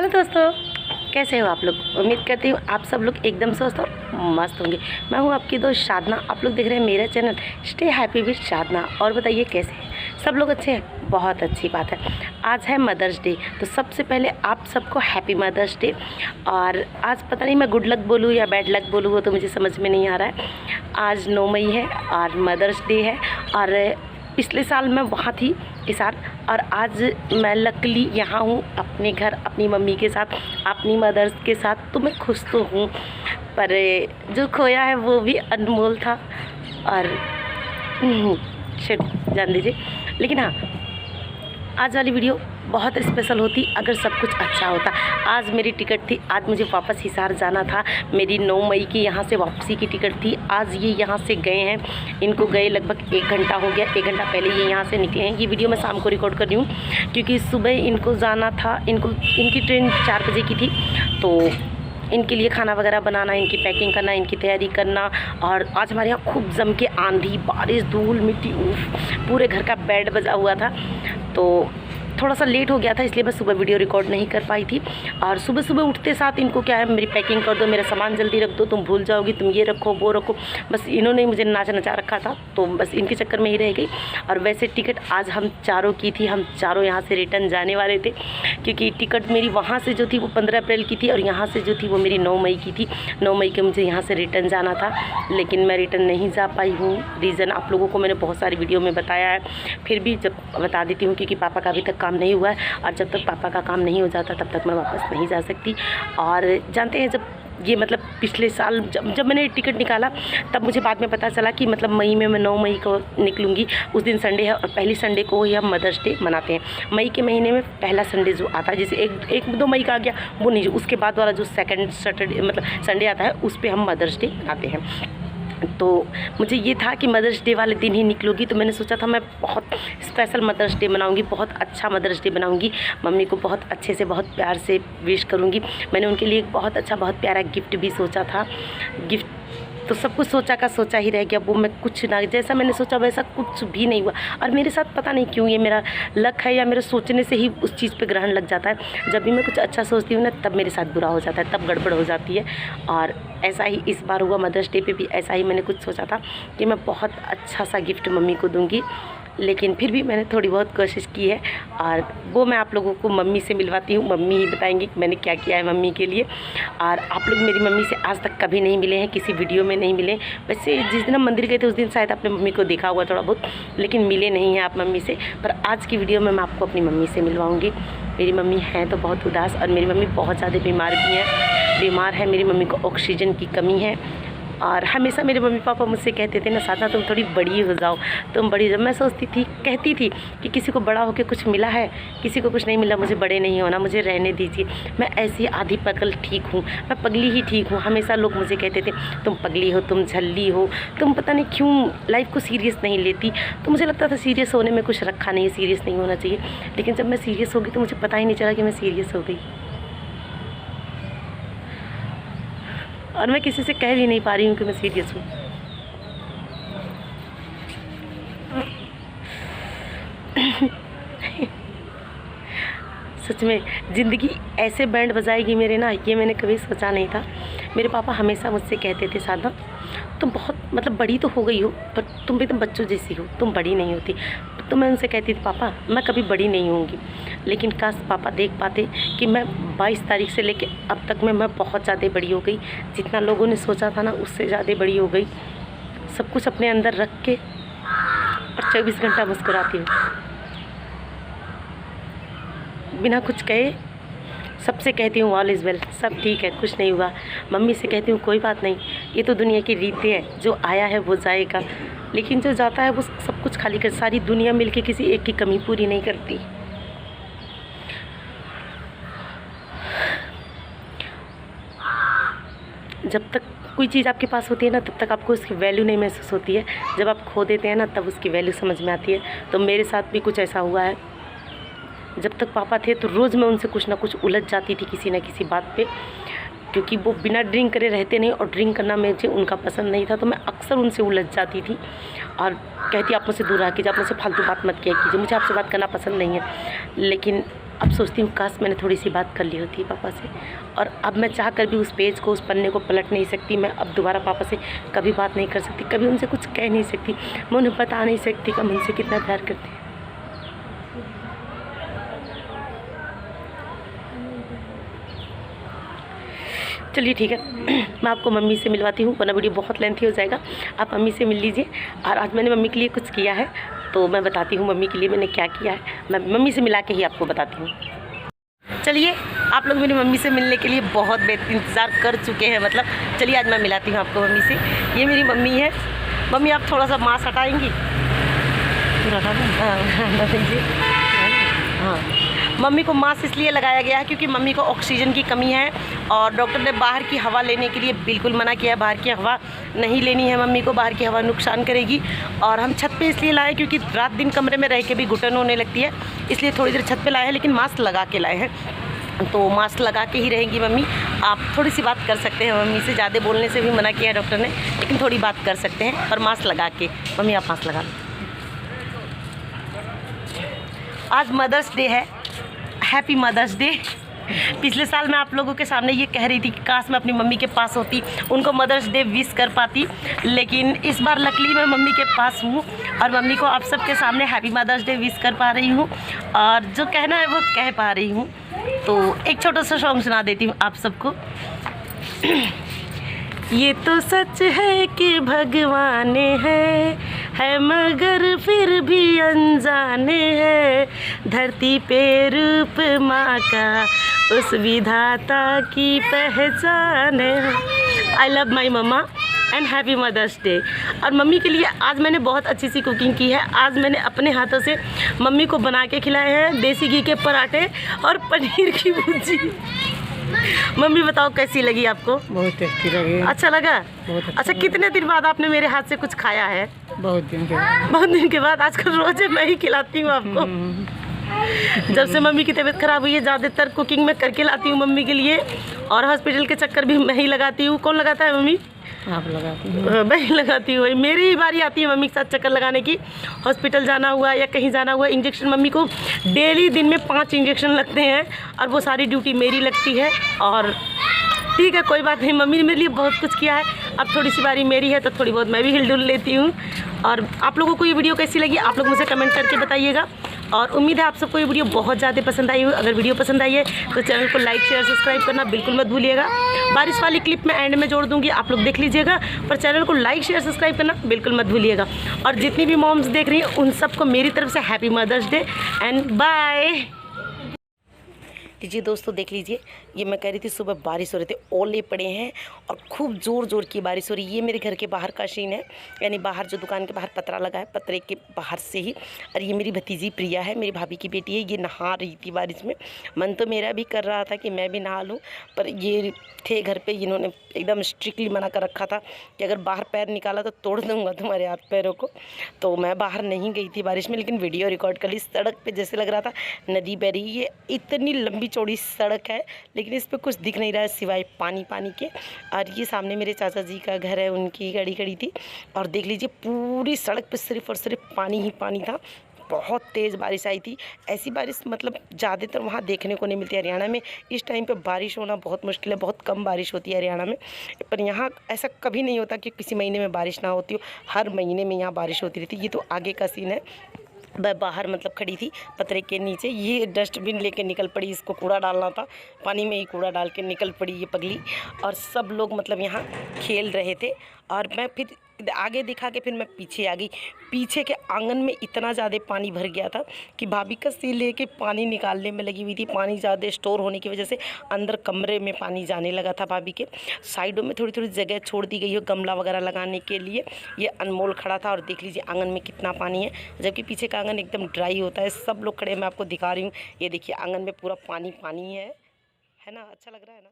दोस्तों, कैसे हो आप लोग। उम्मीद करती हूँ आप सब लोग एकदम स्वस्थ और मस्त होंगे। मैं हूँ आपकी दोस्त साधना। आप लोग देख रहे हैं मेरा चैनल स्टे हैप्पी विद साधना। और बताइए कैसे हैं सब लोग। अच्छे हैं, बहुत अच्छी बात है। आज है मदर्स डे, तो सबसे पहले आप सबको हैप्पी मदर्स डे। और आज पता नहीं मैं गुड लक बोलूँ या बैड लक बोलूँ, वो तो मुझे समझ में नहीं आ रहा है। आज 9 मई है और मदर्स डे है। और पिछले साल मैं वहाँ थी हिसार, और आज मैं लकली यहाँ हूँ अपने घर अपनी मम्मी के साथ, अपनी मदर्स के साथ। तो मैं खुश तो हूँ, पर जो खोया है वो भी अनमोल था। और शिट, जान दीजिए। लेकिन हाँ, आज वाली वीडियो बहुत स्पेशल होती अगर सब कुछ अच्छा होता। आज मेरी टिकट थी, आज मुझे वापस हिसार जाना था। मेरी 9 मई की यहाँ से वापसी की टिकट थी। आज ये यहाँ से गए हैं, इनको गए लगभग 1 घंटा हो गया। 1 घंटा पहले ये यहाँ से निकले हैं। ये वीडियो मैं शाम को रिकॉर्ड कर रही हूँ क्योंकि सुबह इनको जाना था। इनकी ट्रेन 4 बजे की थी, तो इनके लिए खाना वगैरह बनाना, इनकी पैकिंग करना, इनकी तैयारी करना। और आज हमारे यहाँ खूब जम के आंधी बारिश धूल मिट्टी, पूरे घर का बेड बजा हुआ था। तो थोड़ा सा लेट हो गया था, इसलिए मैं सुबह वीडियो रिकॉर्ड नहीं कर पाई थी। और सुबह सुबह उठते साथ इनको क्या है, मेरी पैकिंग कर दो, मेरा सामान जल्दी रख दो, तुम भूल जाओगी, तुम ये रखो वो रखो। बस इन्होंने मुझे नचा रखा था, तो बस इनके चक्कर में ही रह गई। और वैसे टिकट आज हम चारों की थी, हम चारों यहाँ से रिटर्न जाने वाले थे क्योंकि टिकट मेरी वहाँ से जो थी वो 15 अप्रैल की थी और यहाँ से जो थी वो मेरी 9 मई की थी। 9 मई के मुझे यहाँ से रिटर्न जाना था, लेकिन मैं रिटर्न नहीं जा पाई हूँ। रीज़न आप लोगों को मैंने बहुत सारी वीडियो में बताया है, फिर भी जब बता देती हूँ क्योंकि पापा का अभी तक काम नहीं हुआ है। और जब तक पापा का काम नहीं हो जाता तब तक मैं वापस नहीं जा सकती। और जानते हैं, जब ये मतलब पिछले साल जब मैंने टिकट निकाला तब मुझे बाद में पता चला कि मतलब मई में मैं 9 मई को निकलूँगी। उस दिन संडे है और पहली संडे को ही हम मदर्स डे मनाते हैं। मई के महीने में पहला संडे जो आता है, जैसे 1-2 मई का आ गया वो नहीं, उसके बाद वाला जो सेकंड सैटरडे मतलब संडे आता है उस पर हम मदर्स डे मनाते हैं। तो मुझे ये था कि मदर्स डे वाले दिन ही निकलूँगी, तो मैंने सोचा था मैं बहुत स्पेशल मदर्स डे बनाऊँगी, बहुत अच्छा मदर्स डे बनाऊँगी। मम्मी को बहुत अच्छे से बहुत प्यार से विश करूँगी। मैंने उनके लिए एक बहुत अच्छा बहुत प्यारा गिफ्ट भी सोचा था। गिफ्ट तो सब कुछ सोचा का सोचा ही रह गया। वो मैं कुछ ना, जैसा मैंने सोचा वैसा कुछ भी नहीं हुआ। और मेरे साथ पता नहीं क्यों, ये मेरा लक है या मेरे सोचने से ही उस चीज़ पे ग्रहण लग जाता है। जब भी मैं कुछ अच्छा सोचती हूँ ना, तब मेरे साथ बुरा हो जाता है, तब गड़बड़ हो जाती है। और ऐसा ही इस बार हुआ। मदर्स डे पे भी ऐसा ही मैंने कुछ सोचा था कि मैं बहुत अच्छा सा गिफ्ट मम्मी को दूँगी, लेकिन फिर भी मैंने थोड़ी बहुत कोशिश की है। और वो मैं आप लोगों को मम्मी से मिलवाती हूँ, मम्मी ही बताएंगी कि मैंने क्या किया है मम्मी के लिए। और आप लोग मेरी मम्मी से आज तक कभी नहीं मिले हैं, किसी वीडियो में नहीं मिले। वैसे जिस दिन हम मंदिर गए थे उस दिन शायद आपने मम्मी को देखा हुआ थोड़ा बहुत, लेकिन मिले नहीं हैं आप मम्मी से। पर आज की वीडियो में मैं आपको अपनी मम्मी से मिलवाऊँगी। मेरी मम्मी हैं तो बहुत उदास, और मेरी मम्मी बहुत ज़्यादा बीमार भी हैं, बीमार है। मेरी मम्मी को ऑक्सीजन की कमी है। और हमेशा मेरे मम्मी पापा मुझसे कहते थे ना, साधना तुम थोड़ी बड़ी हो जाओ, तुम बड़ी। जब मैं सोचती थी, कहती थी कि किसी को बड़ा होकर कुछ मिला है, किसी को कुछ नहीं मिला, मुझे बड़े नहीं होना, मुझे रहने दीजिए, मैं ऐसी आधी पगल ठीक हूँ, मैं पगली ही ठीक हूँ। हमेशा लोग मुझे कहते थे तुम पगली हो, तुम झल्ली हो, तुम पता नहीं क्यों लाइफ को सीरियस नहीं लेती। तो मुझे लगता था सीरियस होने में कुछ रखा नहीं है, सीरियस नहीं होना चाहिए। लेकिन जब मैं सीरियस हो गई तो मुझे पता ही नहीं चला कि मैं सीरियस हो गई। और मैं किसी से कह भी नहीं पा रही हूँ कि मैं सीरियस हूँ। सच में ज़िंदगी ऐसे बैंड बजाएगी मेरे ना, ये मैंने कभी सोचा नहीं था। मेरे पापा हमेशा मुझसे कहते थे, साधना तुम बहुत मतलब बड़ी तो हो गई हो, पर तुम भी तो बच्चों जैसी हो, तुम बड़ी नहीं होती। तो मैं उनसे कहती थी, पापा मैं कभी बड़ी नहीं होंगी। लेकिन काश पापा देख पाते कि मैं 22 तारीख से लेके अब तक मैं बहुत ज़्यादा बड़ी हो गई। जितना लोगों ने सोचा था ना, उससे ज़्यादा बड़ी हो गई। सब कुछ अपने अंदर रख के और 24 घंटा मुस्कुराती हूँ, बिना कुछ कहे। सबसे कहती हूँ ऑल इज़ वेल, सब ठीक है, कुछ नहीं हुआ। मम्मी से कहती हूँ कोई बात नहीं, ये तो दुनिया की रीतें हैं, जो आया है वो जाएगा, लेकिन जो जाता है वो सब कुछ खाली कर। सारी दुनिया मिलके किसी एक की कमी पूरी नहीं करती। जब तक कोई चीज़ आपके पास होती है ना, तब तक आपको उसकी वैल्यू नहीं महसूस होती है। जब आप खो देते हैं ना, तब उसकी वैल्यू समझ में आती है। तो मेरे साथ भी कुछ ऐसा हुआ है। जब तक पापा थे तो रोज़ मैं उनसे कुछ ना कुछ उलझ जाती थी किसी न किसी बात पे, क्योंकि वो बिना ड्रिंक करे रहते नहीं, और ड्रिंक करना मुझे उनका पसंद नहीं था। तो मैं अक्सर उनसे उलझ जाती थी और कहती आप मुझसे दूर रह कीजिए, आप मुझसे फालतू बात मत किया कीजिए, मुझे आपसे बात करना पसंद नहीं है। लेकिन अब सोचती हूँ काश मैंने थोड़ी सी बात कर ली होती पापा से, और अब मैं चाह कर भी उस पेज को, उस पन्ने को पलट नहीं सकती। मैं अब दोबारा पापा से कभी बात नहीं कर सकती, कभी उनसे कुछ कह नहीं सकती, मैं उन्हें बता नहीं सकती कि हम उनसे कितना प्यार करते हैं। चलिए ठीक है, मैं आपको मम्मी से मिलवाती हूँ, वरना वीडियो बहुत लेंथी हो जाएगा। आप मम्मी से मिल लीजिए। और आज मैंने मम्मी के लिए कुछ किया है, तो मैं बताती हूँ मम्मी के लिए मैंने क्या किया है। मैं मम्मी से मिला के ही आपको बताती हूँ। चलिए, आप लोग मेरी मम्मी से मिलने के लिए बहुत इंतज़ार कर चुके हैं, मतलब चलिए आज मैं मिलाती हूँ आपको मम्मी से। ये मेरी मम्मी है। मम्मी आप थोड़ा सा मास्क हटाएंगी? हाँ, मम्मी को मास्क इसलिए लगाया गया है क्योंकि मम्मी को ऑक्सीजन की कमी है, और डॉक्टर ने बाहर की हवा लेने के लिए बिल्कुल मना किया है। बाहर की हवा नहीं लेनी है मम्मी को, बाहर की हवा नुकसान करेगी। और हम छत पे इसलिए लाए क्योंकि रात दिन कमरे में रह के भी घुटन होने लगती है, इसलिए थोड़ी देर छत पे लाए हैं, लेकिन मास्क लगा के लाए हैं। तो मास्क लगा के ही रहेंगी मम्मी। आप थोड़ी सी बात कर सकते हैं मम्मी से, ज़्यादा बोलने से भी मना किया है डॉक्टर ने, लेकिन थोड़ी बात कर सकते हैं, और मास्क लगा के। मम्मी आप मास्क लगा लो। आज मदर्स डे है, हैप्पी मदर्स डे। पिछले साल मैं आप लोगों के सामने ये कह रही थी कि काश मैं अपनी मम्मी के पास होती, उनको मदर्स डे विश कर पाती, लेकिन इस बार लकीली मैं मम्मी के पास हूँ और मम्मी को आप सबके सामने हैप्पी मदर्स डे विश कर पा रही हूँ, और जो कहना है वो कह पा रही हूँ। तो एक छोटा सा सॉन्ग सुना देती हूँ आप सबको। ये तो सच है कि भगवान है मगर फिर भी अनजाने है, धरती पे रूप माँ का उस विधाता की पहचान है। I love my mamma and happy mother's day. और मम्मी के लिए आज मैंने बहुत अच्छी सी कुकिंग की है। आज मैंने अपने हाथों से मम्मी को बना के खिलाए हैं देसी घी के पराठे और पनीर की भुर्जी। मम्मी बताओ कैसी लगी आपको? बहुत टेस्टी लगी। अच्छा लगा? बहुत अच्छा, कितने दिन बाद आपने मेरे हाथ से कुछ खाया है? बहुत दिन के बाद। बहुत दिन के बाद। आजकल रोज मैं ही खिलाती हूँ आपको। जब से मम्मी की तबीयत खराब हुई है, ज़्यादातर कुकिंग मैं करके लाती हूँ मम्मी के लिए, और हॉस्पिटल के चक्कर भी मैं ही लगाती हूँ। कौन लगाता है मम्मी? आप लगाती हैं? मैं ही लगाती हूँ। मेरी ही बारी आती है मम्मी के साथ चक्कर लगाने की। हॉस्पिटल जाना हुआ या कहीं जाना हुआ, इंजेक्शन मम्मी को डेली दिन में 5 इंजेक्शन लगते हैं, और वो सारी ड्यूटी मेरी लगती है। और ठीक है, कोई बात नहीं, मम्मी ने मेरे लिए बहुत कुछ किया है, अब थोड़ी सी बारी मेरी है तो थोड़ी बहुत मैं भी हिल-डुल लेती हूँ। और आप लोगों को ये वीडियो कैसी लगी आप लोग मुझे कमेंट करके बताइएगा, और उम्मीद है आप सबको ये वीडियो बहुत ज़्यादा पसंद आई हो। अगर वीडियो पसंद आई है तो चैनल को लाइक शेयर सब्सक्राइब करना बिल्कुल मत भूलिएगा। बारिश वाली क्लिप मैं एंड में जोड़ दूँगी, आप लोग देख लीजिएगा, पर चैनल को लाइक शेयर सब्सक्राइब करना बिल्कुल मत भूलिएगा। और जितनी भी मॉम्स देख रही हैं उन सबको मेरी तरफ से happy mother's day and bye. लीजिए दोस्तों, देख लीजिए, ये मैं कह रही थी सुबह बारिश हो रही थी, ओले पड़े हैं और खूब ज़ोर ज़ोर की बारिश हो रही है। ये मेरे घर के बाहर का सीन है, यानी बाहर जो दुकान के बाहर पतरा लगा है, पतरे के बाहर से ही। और ये मेरी भतीजी प्रिया है, मेरी भाभी की बेटी है, ये नहा रही थी बारिश में। मन तो मेरा भी कर रहा था कि मैं भी नहा लूँ, पर ये थे घर पर, इन्होंने एकदम स्ट्रिक्टली मना कर रखा था कि अगर बाहर पैर निकाला तो तोड़ दूँगा तुम्हारे हाथ पैरों को। तो मैं बाहर नहीं गई थी बारिश में, लेकिन वीडियो रिकॉर्ड कर ली। सड़क पर जैसे लग रहा था नदी बह रही। ये इतनी लंबी चौड़ी सड़क है, लेकिन इस पे कुछ दिख नहीं रहा है सिवाय पानी पानी के। और ये सामने मेरे चाचा जी का घर है, उनकी गाड़ी खड़ी थी, और देख लीजिए पूरी सड़क पे सिर्फ और सिर्फ पानी ही पानी था। बहुत तेज़ बारिश आई थी। ऐसी बारिश मतलब ज़्यादातर वहाँ देखने को नहीं मिलती। हरियाणा में इस टाइम पे बारिश होना बहुत मुश्किल है, बहुत कम बारिश होती है हरियाणा में। पर यहाँ ऐसा कभी नहीं होता कि किसी महीने में बारिश ना होती हो, हर महीने में यहाँ बारिश होती रहती है। ये तो आगे का सीन है। मैं बाहर मतलब खड़ी थी पतरे के नीचे, ये डस्टबिन लेके निकल पड़ी, इसको कूड़ा डालना था, पानी में ही कूड़ा डाल के निकल पड़ी ये पगली। और सब लोग मतलब यहाँ खेल रहे थे, और मैं फिर आगे दिखा के फिर मैं पीछे आ गई। पीछे के आंगन में इतना ज़्यादा पानी भर गया था कि भाभी कस्सी लेके पानी निकालने में लगी हुई थी। पानी ज़्यादा स्टोर होने की वजह से अंदर कमरे में पानी जाने लगा था भाभी के। साइडों में थोड़ी थोड़ी जगह छोड़ दी गई हो गमला वगैरह लगाने के लिए। ये अनमोल खड़ा था, और देख लीजिए आंगन में कितना पानी है, जबकि पीछे का आंगन एकदम ड्राई होता है। सब लोग खड़े, मैं आपको दिखा रही हूँ, ये देखिए आंगन में पूरा पानी पानी है ना। अच्छा लग रहा है ना।